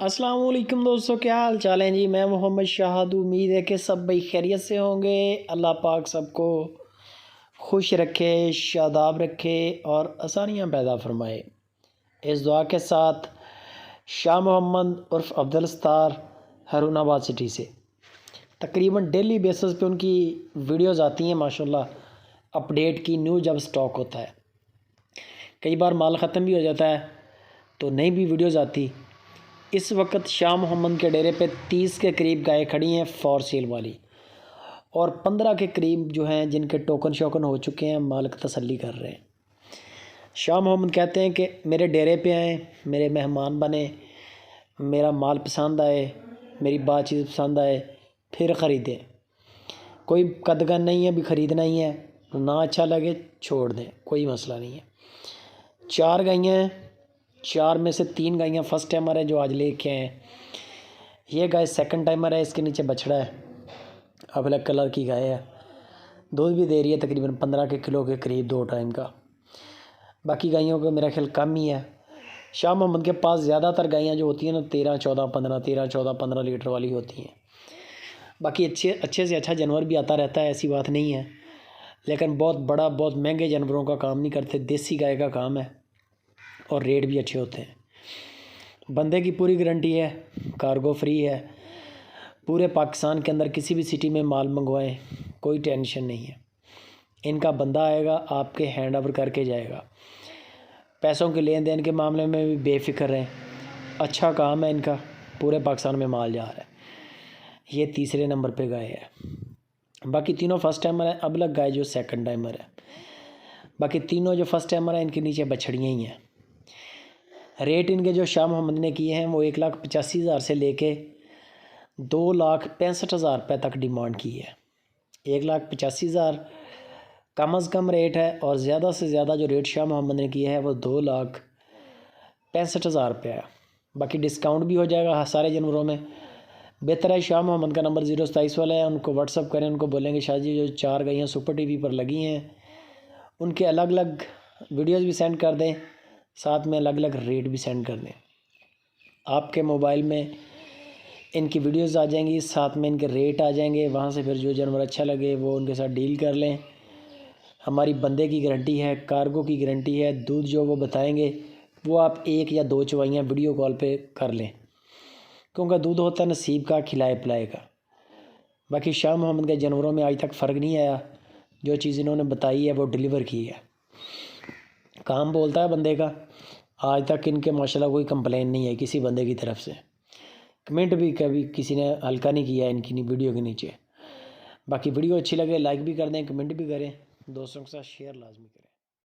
अस्सलाम वालेकुम दोस्तों, क्या हाल चाल हैं जी। मैं मोहम्मद शाहद। उम्मीद है कि सब भाई खैरियत से होंगे। अल्लाह पाक सबको खुश रखे, शादाब रखे और आसानियाँ पैदा फरमाए। इस दुआ के साथ शाह मोहम्मद उर्फ़ अब्दुल सत्तार, हारूनाबाद सिटी से तकरीबन डेली बेसिस पे उनकी वीडियोस आती हैं माशाल्लाह। अपडेट की न्यू जब स्टॉक होता है, कई बार माल ख़त्म भी हो जाता है तो नई भी वीडियोस आती। इस वक्त शाह मोहम्मद के डेरे पे 30 के करीब गायें खड़ी हैं फॉर सेल वाली, और 15 के करीब जो हैं जिनके टोकन शोकन हो चुके हैं, मालिक तसल्ली कर रहे हैं। शाह मोहम्मद कहते हैं कि मेरे डेरे पे आएँ, मेरे मेहमान बने, मेरा माल पसंद आए, मेरी बातचीत पसंद आए, फिर ख़रीदें। कोई कदगन नहीं है, भी ख़रीदना ही है, ना अच्छा लगे छोड़ दें, कोई मसला नहीं है। 4 गायें हैं, 4 में से 3 गायें फर्स्ट टाइमर है जो आज लेके आए हैं। ये गाय सेकंड टाइमर है, इसके नीचे बछड़ा है, अब अलग कलर की गाय है। दूध भी दे रही है तकरीबन 15 के किलो के करीब 2 टाइम का। बाकी गायों का मेरा ख्याल कम ही है। शाह मोहम्मद के पास ज़्यादातर गायें जो होती हैं ना 13 14 15 13 14 15 लीटर वाली होती हैं। बाकी अच्छे से अच्छा जानवर भी आता रहता है, ऐसी बात नहीं है, लेकिन बहुत बड़ा बहुत महंगे जानवरों का काम नहीं करते। देसी गाय का काम है और रेट भी अच्छे होते हैं। बंदे की पूरी गारंटी है, कार्गो फ्री है। पूरे पाकिस्तान के अंदर किसी भी सिटी में माल मंगवाएं, कोई टेंशन नहीं है। इनका बंदा आएगा, आपके हैंड ओवर करके जाएगा। पैसों के लेन देन के मामले में भी बेफिक्र रहें, अच्छा काम है इनका। पूरे पाकिस्तान में माल जा रहा है। ये तीसरे नंबर पे गाय है। बाकी तीनों फर्स्ट टाइमर है, अब लग गाय जो सेकंड टाइमर है। बाकी तीनों जो फर्स्ट टाइमर है इनके नीचे बछड़ियाँ ही हैं। रेट इनके जो शाह मोहम्मद ने किए हैं वो 1,85,000 से लेके 2,65,000 रुपये तक डिमांड की है। 1,85,000 कम अज़ कम रेट है, और ज़्यादा से ज़्यादा जो रेट शाह मोहम्मद ने किया है वो 2,65,000 रुपये है। बाकी डिस्काउंट भी हो जाएगा सारे जानवरों में। बेहतर है शाह मोहम्मद का नंबर 027 वाला है, उनको व्हाट्सअप करें। उनको बोलेंगे शाह जी जो 4 गायें सुपर टीवी पर लगी हैं उनके अलग अलग वीडियोज़ भी सेंड कर दें, साथ में अलग अलग रेट भी सेंड कर दें। आपके मोबाइल में इनकी वीडियोस आ जाएंगी, साथ में इनके रेट आ जाएंगे। वहाँ से फिर जो जानवर अच्छा लगे वो उनके साथ डील कर लें। हमारी बंदे की गारंटी है, कार्गो की गारंटी है। दूध जो वो बताएंगे वो आप 1 या 2 चवाइयाँ वीडियो कॉल पे कर लें, क्योंकि दूध होता है नसीब का, खिलाए पिलाए का। बाकी शाह मोहम्मद के जानवरों में आज तक फ़र्क नहीं आया। जो चीज़ इन्होंने बताई है वो डिलीवर की है। काम बोलता है बंदे का। आज तक इनके माशाल्लाह कोई कंप्लेन नहीं है किसी बंदे की तरफ से। कमेंट भी कभी किसी ने हल्का नहीं किया इनकी वीडियो के नीचे। बाकी वीडियो अच्छी लगे लाइक भी कर दें, कमेंट भी करें, दोस्तों के साथ शेयर लाजमी करें।